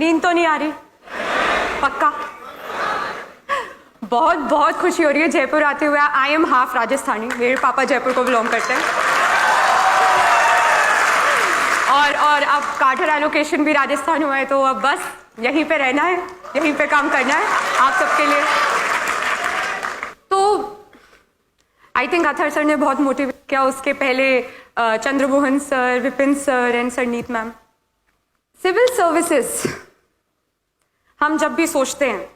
नींद तो नहीं आ रही? पक्का? बहुत बहुत खुशी हो रही है जयपुर आते हुए। आई एम हाफ राजस्थानी, मेरे पापा जयपुर को बिलोंग करते हैं और अब कार्टर एलोकेशन भी राजस्थान हुआ है, तो अब बस यहीं पे रहना है, यहीं पे काम करना है आप सबके लिए। तो आई थिंक अथर सर ने बहुत मोटिवेट किया, उसके पहले Chandramohan sir, Vipin sir and Sarneet ma'am. Civil services हम जब भी सोचते हैं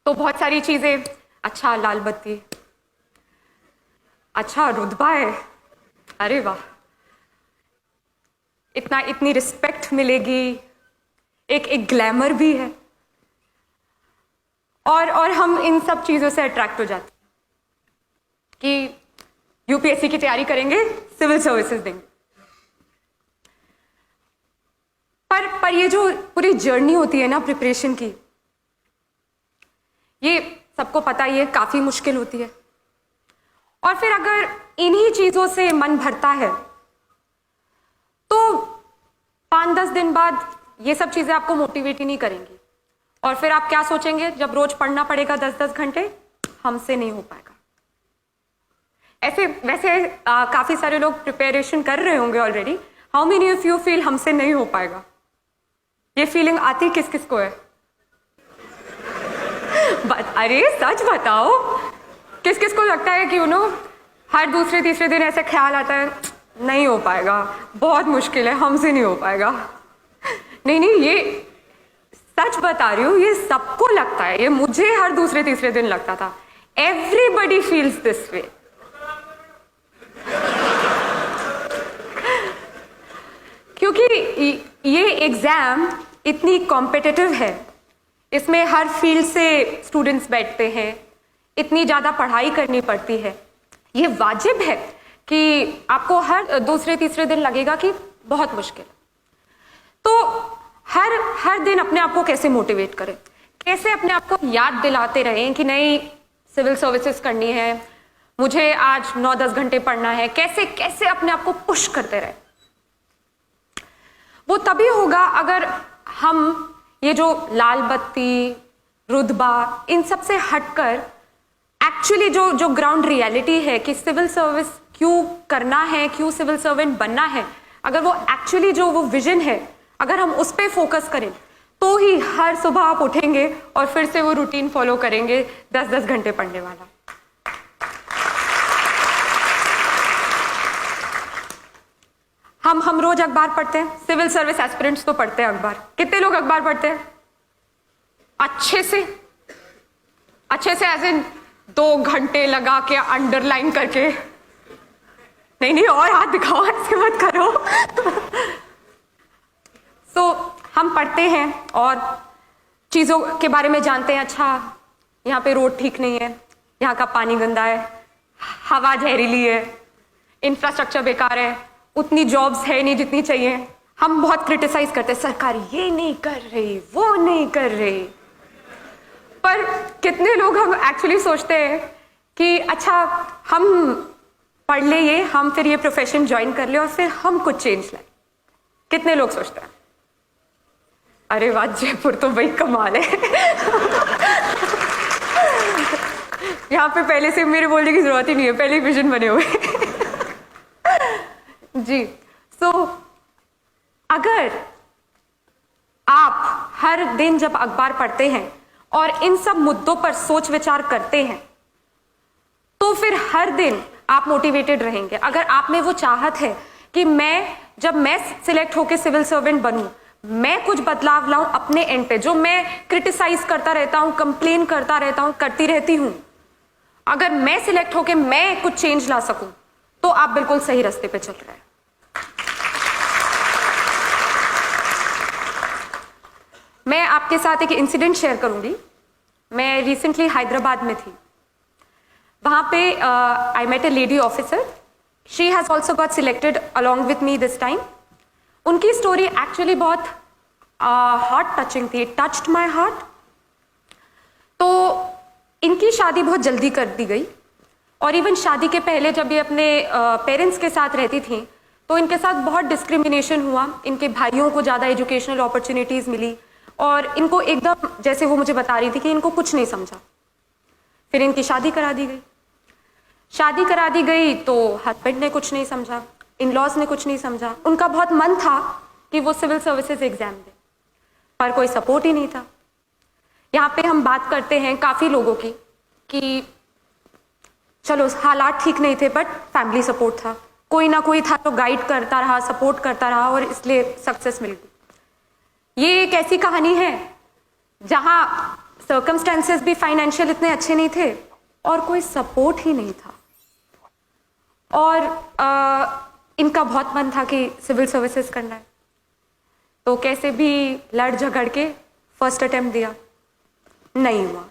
तो बहुत सारी चीजें, अच्छा लाल बत्ती, अच्छा रुतबा है, अरे वाह, इतनी रिस्पेक्ट मिलेगी, एक ग्लैमर भी है, और हम इन सब चीजों से अट्रैक्ट हो जाते हैं कि यूपीएससी की तैयारी करेंगे, सिविल सर्विसेज देंगे। पर ये जो पूरी जर्नी होती है ना प्रिपरेशन की, ये सबको पता ही है काफी मुश्किल होती है। और फिर अगर इन्हीं चीजों से मन भरता है तो 5-10 दिन बाद ये सब चीजें आपको मोटिवेट ही नहीं करेंगी, और फिर आप क्या सोचेंगे, जब रोज पढ़ना पड़ेगा 10-10 घंटे, हमसे नहीं हो पाएगा। ऐसे वैसे काफी सारे लोग प्रिपरेशन कर रहे होंगे already. How many of you feel हमसे नहीं हो पाएगा? ये फीलिंग आती किस किस को है? अरे सच बताओ, किस किस को लगता है कि हर दूसरे तीसरे दिन ऐसे ख्याल आता है, नहीं हो पाएगा, बहुत मुश्किल है, हमसे नहीं हो पाएगा? नहीं, ये सच बता रही हूँ, ये सबको लगता है, ये मुझे हर दूसरे तीसरे दिन लगता था। Everybody feels this way. क्योंकि ये एग्जाम इतनी कॉम्पिटिटिव है, इसमें हर फील्ड से स्टूडेंट्स बैठते हैं, इतनी ज़्यादा पढ़ाई करनी पड़ती है। ये वाजिब है कि आपको हर दूसरे तीसरे दिन लगेगा कि बहुत मुश्किल है। तो हर दिन अपने आप को कैसे मोटिवेट करें, कैसे अपने आप को याद दिलाते रहें कि नहीं, सिविल सर्विसेज करनी है, मुझे आज 9-10 घंटे पढ़ना है, कैसे कैसे अपने आप को पुश करते रहें। वो तभी होगा अगर हम ये जो लाल बत्ती, रुतबा, इन सब से हटकर एक्चुअली जो ग्राउंड रियलिटी है कि सिविल सर्विस क्यों करना है, क्यों सिविल सर्वेंट बनना है, अगर वो एक्चुअली जो वो विजन है, अगर हम उस पर फोकस करें, तो ही हर सुबह आप उठेंगे और फिर से वो रूटीन फॉलो करेंगे 10-10 घंटे पढ़ने वाला। हम रोज अखबार पढ़ते हैं, सिविल सर्विस एस्पिरेंट्स तो पढ़ते हैं अखबार। कितने लोग अखबार पढ़ते हैं अच्छे से एज इन 2 घंटे लगा के अंडरलाइन करके? नहीं, और हाथ दिखाओ, ऐसे मत करो। सो हम पढ़ते हैं और चीजों के बारे में जानते हैं, अच्छा यहाँ पे रोड ठीक नहीं है, यहाँ का पानी गंदा है, हवा जहरीली है, इंफ्रास्ट्रक्चर बेकार है, उतनी जॉब्स है नहीं जितनी चाहिए। हम बहुत क्रिटिसाइज करते हैं, सरकार ये नहीं कर रही, वो नहीं कर रही। पर कितने लोग हम एक्चुअली सोचते हैं कि अच्छा हम पढ़ ले ये, हम फिर ये प्रोफेशन ज्वाइन कर ले और फिर हम कुछ चेंज लाए? कितने लोग सोचते हैं? अरे वाह, जयपुर तो भाई कमाल है। यहाँ पे पहले से मेरे बोलने की जरूरत ही नहीं है, पहले ही विजन बने हुए। जी। सो अगर आप हर दिन जब अखबार पढ़ते हैं और इन सब मुद्दों पर सोच विचार करते हैं, तो फिर हर दिन आप मोटिवेटेड रहेंगे। अगर आप में वो चाहत है कि जब मैं सिलेक्ट होकर सिविल सर्वेंट बनूं, मैं कुछ बदलाव लाऊं अपने एंड पे, जो मैं क्रिटिसाइज करता रहता हूं, कंप्लेन करता रहता हूं, करती रहती हूं, अगर मैं सिलेक्ट होकर मैं कुछ चेंज ला सकूं, तो आप बिल्कुल सही रास्ते पे चल रहे हैं। मैं आपके साथ एक इंसिडेंट शेयर करूंगी। मैं रिसेंटली हैदराबाद में थी। वहां पे I met a lady officer, she has also got selected along with me this time. उनकी स्टोरी एक्चुअली बहुत हार्ट टचिंग थी, टच्ड माई हार्ट। तो इनकी शादी बहुत जल्दी कर दी गई, और इवन शादी के पहले जब ये अपने पेरेंट्स के साथ रहती थी, तो इनके साथ बहुत डिस्क्रिमिनेशन हुआ, इनके भाइयों को ज़्यादा एजुकेशनल अपॉर्चुनिटीज़ मिली और इनको एकदम, जैसे वो मुझे बता रही थी कि इनको कुछ नहीं समझा। फिर इनकी शादी करा दी गई। शादी करा दी गई तो हस्बैंड ने कुछ नहीं समझा, इन लॉज ने कुछ नहीं समझा। उनका बहुत मन था कि वो सिविल सर्विसेज एग्जाम दे, पर कोई सपोर्ट ही नहीं था। यहाँ पे हम बात करते हैं काफ़ी लोगों की कि चलो हालात ठीक नहीं थे बट फैमिली सपोर्ट था, कोई ना कोई था तो गाइड करता रहा, सपोर्ट करता रहा और इसलिए सक्सेस मिल गई। ये एक ऐसी कहानी है जहाँ सर्कमस्टेंसेस भी फाइनेंशियल इतने अच्छे नहीं थे और कोई सपोर्ट ही नहीं था और इनका बहुत मन था कि सिविल सर्विसेज करना है, तो कैसे भी लड़ झगड़ के फर्स्ट अटेम्प्ट दिया, नहीं हुआ।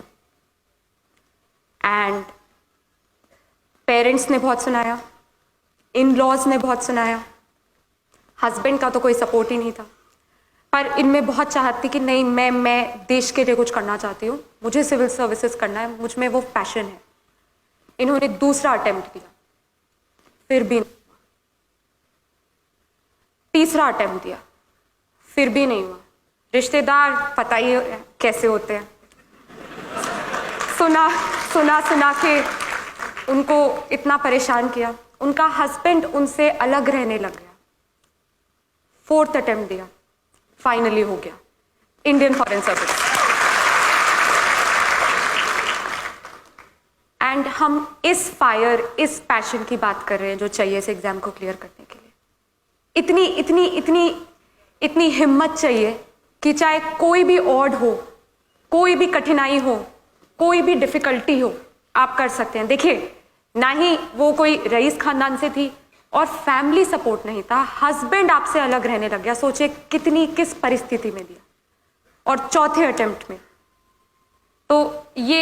एंड पेरेंट्स ने बहुत सुनाया, इन लॉज ने बहुत सुनाया, हस्बैंड का तो कोई सपोर्ट ही नहीं था, पर इनमें बहुत चाहत थी कि नहीं, मैं देश के लिए कुछ करना चाहती हूँ, मुझे सिविल सर्विसेज करना है, मुझ में वो पैशन है। इन्होंने दूसरा अटेम्प्ट दिया, फिर भी नहीं। तीसरा अटेम्प्ट दिया, फिर भी नहीं हुआ। रिश्तेदार पता ही कैसे होते हैं, सुना के उनको इतना परेशान किया। उनका हस्बैंड उनसे अलग रहने लग गया। फोर्थ अटेम्प्ट दिया, फाइनली हो गया, इंडियन फॉरेन सर्विस। एंड हम इस फायर, इस पैशन की बात कर रहे हैं जो चाहिए इस एग्जाम को क्लियर करने के लिए। इतनी हिम्मत चाहिए कि चाहे कोई भी ऑड हो, कोई भी कठिनाई हो, कोई भी डिफिकल्टी हो, आप कर सकते हैं। देखिए, ना ही वो कोई रईस खानदान से थी और फैमिली सपोर्ट नहीं था, हस्बैंड आपसे अलग रहने लग गया। सोचिए किस परिस्थिति में दिया, और चौथे अटेम्प्ट में। तो ये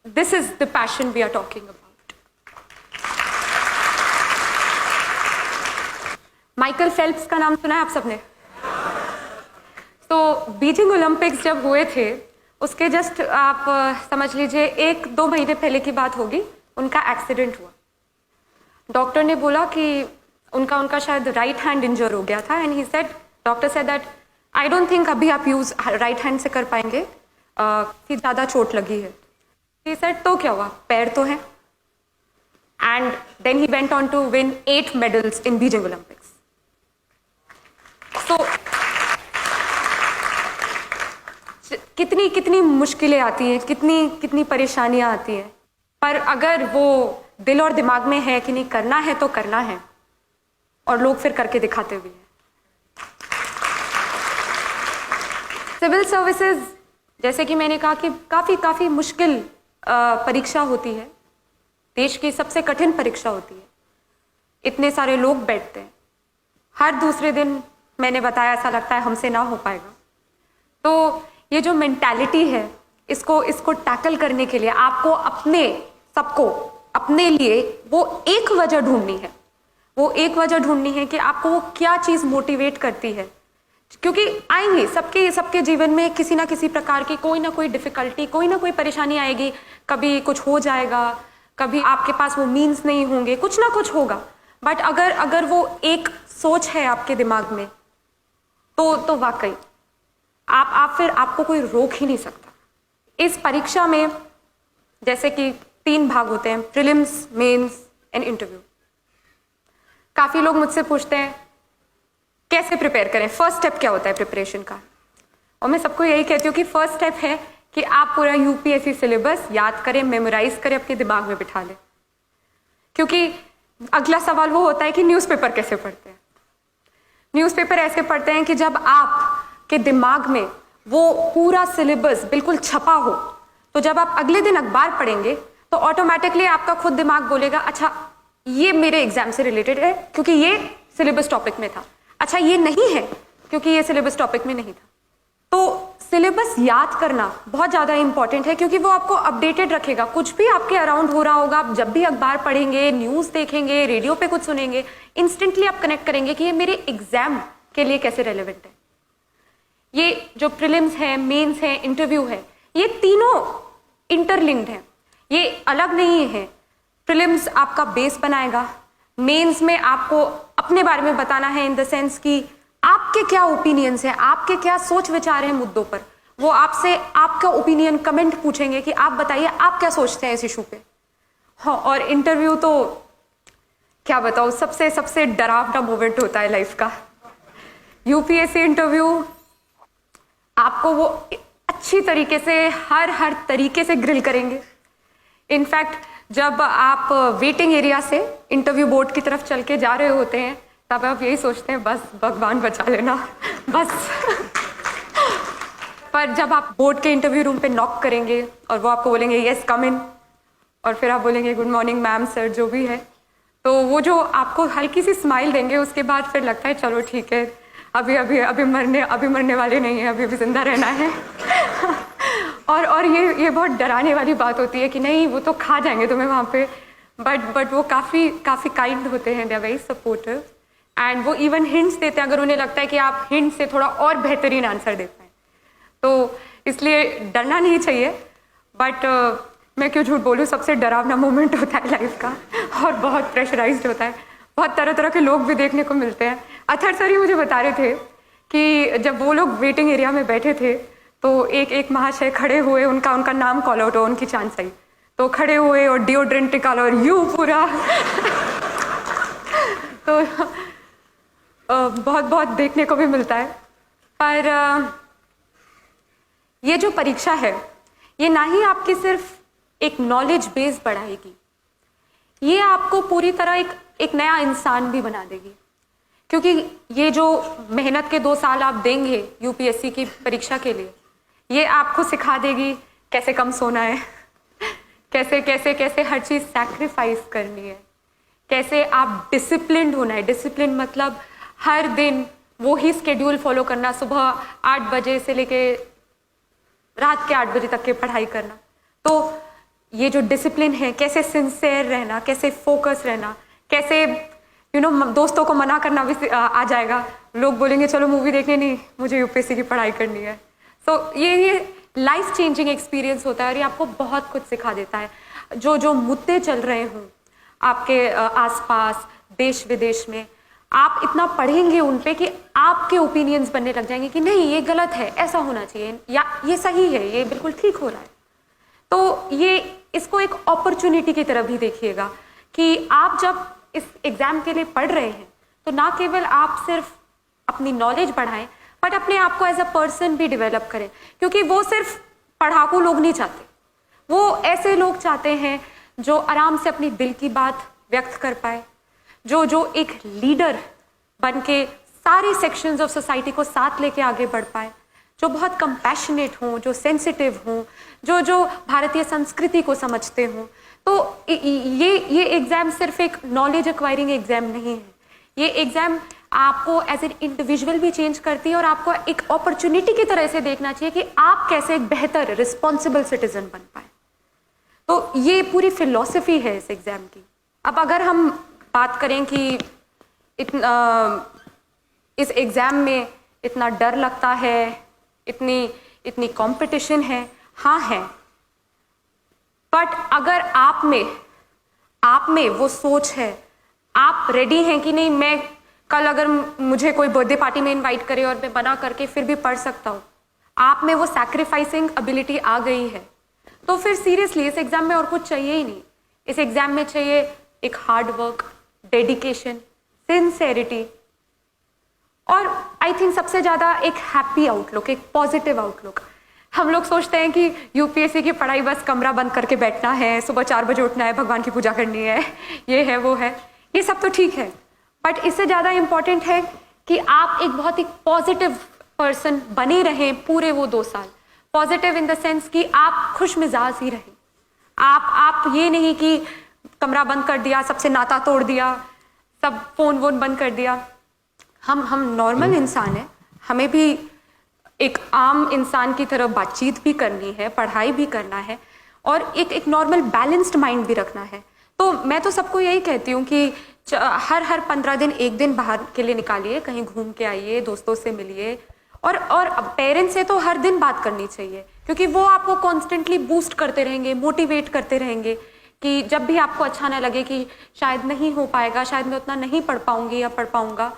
this is the passion we are talking about. Michael Phelps का नाम सुना है आप सबने? तो बीजिंग ओलंपिक्स जब हुए थे उसके जस्ट आप समझ लीजिए 1-2 महीने पहले की बात होगी, उनका एक्सीडेंट हुआ। डॉक्टर ने बोला कि उनका शायद राइट हैंड इंजर हो गया था and he said, doctor said that I don't think अभी आप यूज राइट हैंड से कर पाएंगे, कि ज़्यादा चोट लगी है। ही सेड तो क्या हुआ, पैर तो है। And then he went on to win 8 medals in Beijing Olympics. तो कितनी मुश्किलें आती हैं, कितनी परेशानियां आती हैं, पर अगर वो दिल और दिमाग में है कि नहीं करना है तो करना है, और लोग फिर करके दिखाते भी हैं। सिविल सर्विसेज, जैसे कि मैंने कहा कि काफ़ी मुश्किल परीक्षा होती है, देश की सबसे कठिन परीक्षा होती है। इतने सारे लोग बैठते हैं, हर दूसरे दिन मैंने बताया ऐसा लगता है हमसे ना हो पाएगा। तो ये जो मेंटालिटी है, इसको टैकल करने के लिए आपको सबको अपने लिए वो एक वजह ढूंढनी है। वो एक वजह ढूंढनी है कि आपको वो क्या चीज़ मोटिवेट करती है, क्योंकि आएंगी सबके जीवन में किसी ना किसी प्रकार की कोई ना कोई डिफिकल्टी, कोई ना कोई परेशानी आएगी। कभी कुछ हो जाएगा, कभी आपके पास वो मीन्स नहीं होंगे, कुछ ना कुछ होगा। बट अगर वो एक सोच है आपके दिमाग में, तो वाकई आप फिर आपको कोई रोक ही नहीं सकता। इस परीक्षा में जैसे कि 3 भाग होते हैं, प्रीलिम्स, मेंस एंड इंटरव्यू। काफ़ी लोग मुझसे पूछते हैं कैसे प्रिपेयर करें, फर्स्ट स्टेप क्या होता है प्रिपरेशन का। और मैं सबको यही कहती हूँ कि फर्स्ट स्टेप है कि आप पूरा यूपीएससी सिलेबस याद करें, मेमोराइज करें, अपने दिमाग में बिठा लें। क्योंकि अगला सवाल वो होता है कि न्यूज़पेपर कैसे पढ़ते हैं। न्यूज़पेपर ऐसे पढ़ते हैं कि जब आपके दिमाग में वो पूरा सिलेबस बिल्कुल छपा हो, तो जब आप अगले दिन अखबार पढ़ेंगे तो ऑटोमेटिकली आपका खुद दिमाग बोलेगा, अच्छा ये मेरे एग्जाम से रिलेटेड है क्योंकि ये सिलेबस टॉपिक में था, अच्छा ये नहीं है क्योंकि ये सिलेबस टॉपिक में नहीं था। तो सिलेबस याद करना बहुत ज़्यादा इंपॉर्टेंट है, क्योंकि वो आपको अपडेटेड रखेगा। कुछ भी आपके अराउंड हो रहा होगा, आप जब भी अखबार पढ़ेंगे, न्यूज़ देखेंगे, रेडियो पे कुछ सुनेंगे, इंस्टेंटली आप कनेक्ट करेंगे कि ये मेरे एग्जाम के लिए कैसे रेलेवेंट है। ये जो प्रीलिम्स है, मेंस है, इंटरव्यू है, ये तीनों इंटरलिंक्ड हैं, ये अलग नहीं है। प्रीलिम्स आपका बेस बनाएगा, मेंस में आपको अपने बारे में बताना है, इन द सेंस कि आपके क्या ओपिनियंस है, आपके क्या सोच विचार हैं मुद्दों पर। वो आपसे आपका ओपिनियन कमेंट पूछेंगे कि आप बताइए आप क्या सोचते हैं इस इशू पे। हाँ, और इंटरव्यू तो क्या बताऊँ, सबसे सबसे डरावना मोमेंट होता है लाइफ का। यूपीएससी इंटरव्यू आपको वो अच्छी तरीके से हर तरीके से ग्रिल करेंगे। इनफैक्ट जब आप वेटिंग एरिया से इंटरव्यू बोर्ड की तरफ चल के जा रहे होते हैं तब आप यही सोचते हैं बस भगवान बचा लेना बस। पर जब आप बोर्ड के इंटरव्यू रूम पे नॉक करेंगे और वो आपको बोलेंगे यस कम इन, और फिर आप बोलेंगे गुड मॉर्निंग मैम सर जो भी है, तो वो जो आपको हल्की सी स्माइल देंगे उसके बाद फिर लगता है चलो ठीक है, अभी मरने वाले नहीं है, अभी जिंदा रहना है। और ये बहुत डराने वाली बात होती है कि नहीं वो तो खा जाएंगे तुम्हें वहाँ पे, बट वो काफ़ी काइंड होते हैं, they are very supportive and वो इवन हिंट्स देते हैं अगर उन्हें लगता है कि आप हिंट से थोड़ा और बेहतरीन आंसर दे पाएँ। तो इसलिए डरना नहीं चाहिए, बट मैं क्यों झूठ बोलूँ, सबसे डरावना मोमेंट होता है लाइफ का और बहुत प्रेशराइज्ड होता है। बहुत तरह तरह के लोग भी देखने को मिलते हैं। अथर सर ही मुझे बता रहे थे कि जब वो लोग वेटिंग एरिया में बैठे थे तो एक महाशय खड़े हुए, उनका नाम कॉल आउट हो, उनकी चांस आई, तो खड़े हुए और डिओड्रेंट निकाला और यू पूरा तो बहुत देखने को भी मिलता है। पर ये जो परीक्षा है ये ना ही आपकी सिर्फ एक नॉलेज बेस बढ़ाएगी, ये आपको पूरी तरह एक नया इंसान भी बना देगी। क्योंकि ये जो मेहनत के 2 साल आप देंगे यूपीएससी की परीक्षा के लिए, ये आपको सिखा देगी कैसे कम सोना है, कैसे हर चीज़ सैक्रिफाइस करनी है, कैसे आप डिसिप्लिन्ड होना है। डिसिप्लिन मतलब हर दिन वो ही स्केड्यूल फॉलो करना, सुबह 8 बजे से लेके रात के 8 बजे तक की पढ़ाई करना। तो ये जो डिसिप्लिन है, कैसे सिंसियर रहना, कैसे फोकस रहना, कैसे दोस्तों को मना करना भी आ जाएगा। लोग बोलेंगे चलो मूवी देखने, नहीं मुझे यूपीएससी की पढ़ाई करनी है। सो ये लाइफ चेंजिंग एक्सपीरियंस होता है और ये आपको बहुत कुछ सिखा देता है। जो मुद्दे चल रहे हों आपके आसपास देश विदेश में, आप इतना पढ़ेंगे उन पे कि आपके ओपिनियंस बनने लग जाएंगे कि नहीं ये गलत है, ऐसा होना चाहिए, या ये सही है, ये बिल्कुल ठीक हो रहा है। तो ये इसको एक अपॉर्चुनिटी की तरह भी देखिएगा कि आप जब इस एग्ज़ाम के लिए पढ़ रहे हैं तो ना केवल आप सिर्फ अपनी नॉलेज बढ़ाएं बट अपने आप को एज अ पर्सन भी डेवलप करें। क्योंकि वो सिर्फ पढ़ाकू लोग नहीं चाहते, वो ऐसे लोग चाहते हैं जो आराम से अपनी दिल की बात व्यक्त कर पाए, जो एक लीडर बन के सारे सेक्शंस ऑफ सोसाइटी को साथ लेके आगे बढ़ पाए, जो बहुत कंपैशनेट हों, जो सेंसिटिव हों, जो भारतीय संस्कृति को समझते हों। तो ये एग्ज़ाम सिर्फ एक नॉलेज एक्वायरिंग एग्ज़ाम नहीं है, ये एग्ज़ाम आपको एज एन इंडिविजुअल भी चेंज करती है और आपको एक अपॉर्चुनिटी की तरह से देखना चाहिए कि आप कैसे एक बेहतर रिस्पॉन्सिबल सिटीजन बन पाए। तो ये पूरी फिलॉसफी है इस एग्ज़ाम की। अब अगर हम बात करें कि इस एग्ज़ाम में इतना डर लगता है, इतनी कंपटीशन है, हाँ है, बट अगर आप में वो सोच है, आप रेडी हैं कि नहीं मैं कल अगर मुझे कोई बर्थडे पार्टी में इनवाइट करे और मैं मना करके फिर भी पढ़ सकता हूँ, आप में वो सैक्रिफाइसिंग एबिलिटी आ गई है, तो फिर सीरियसली इस एग्ज़ाम में और कुछ चाहिए ही नहीं। इस एग्ज़ाम में चाहिए एक हार्ड वर्क, डेडिकेशन, सिंसेरिटी और आई थिंक सबसे ज़्यादा एक हैप्पी आउटलुक, एक पॉजिटिव आउटलुक। हम लोग सोचते हैं कि यूपीएससी की पढ़ाई बस कमरा बंद करके बैठना है, सुबह 4 बजे उठना है, भगवान की पूजा करनी है, ये है वो है, ये सब तो ठीक है, बट इससे ज़्यादा इम्पॉर्टेंट है कि आप एक बहुत ही पॉजिटिव पर्सन बने रहें पूरे वो 2 साल। पॉजिटिव इन द सेंस कि आप खुश मिजाज ही रहें। आप ये नहीं कि कमरा बंद कर दिया, सबसे नाता तोड़ दिया, सब फोन वोन बंद कर दिया। हम नॉर्मल इंसान हैं, हमें भी एक आम इंसान की तरह बातचीत भी करनी है, पढ़ाई भी करना है और एक नॉर्मल बैलेंस्ड माइंड भी रखना है। तो मैं तो सबको यही कहती हूँ कि हर 15 दिन 1 दिन बाहर के लिए निकालिए, कहीं घूम के आइए, दोस्तों से मिलिए और पेरेंट्स से तो हर दिन बात करनी चाहिए, क्योंकि वो आपको कॉन्स्टेंटली बूस्ट करते रहेंगे, मोटिवेट करते रहेंगे कि जब भी आपको अच्छा ना लगे कि शायद नहीं हो पाएगा, शायद मैं उतना नहीं पढ़ पाऊंगी या पढ़ पाऊंगा,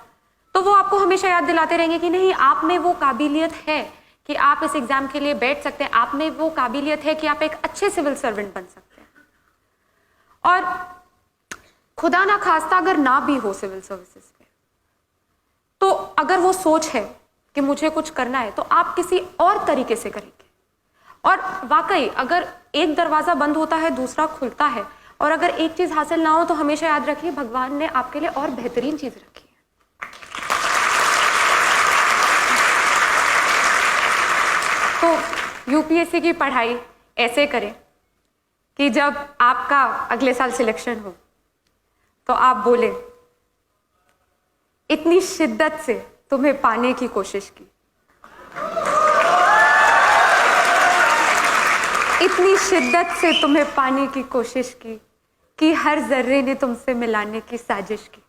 तो वो आपको हमेशा याद दिलाते रहेंगे कि नहीं, आप में वो काबिलियत है कि आप इस एग्जाम के लिए बैठ सकते हैं, आप में वो काबिलियत है कि आप एक अच्छे सिविल सर्वेंट बन सकते हैं। और खुदा ना खास्ता अगर ना भी हो सिविल सर्विसेज में, तो अगर वो सोच है कि मुझे कुछ करना है, तो आप किसी और तरीके से करेंगे। और वाकई अगर एक दरवाजा बंद होता है दूसरा खुलता है, और अगर एक चीज हासिल ना हो तो हमेशा याद रखिए भगवान ने आपके लिए और बेहतरीन चीज रखी है। तो यूपीएससी की पढ़ाई ऐसे करें कि जब आपका अगले साल सिलेक्शन हो तो आप बोले, इतनी शिद्दत से तुम्हें पाने की कोशिश की, इतनी शिद्दत से तुम्हें पाने की कोशिश की कि हर जर्रे ने तुमसे मिलाने की साजिश की।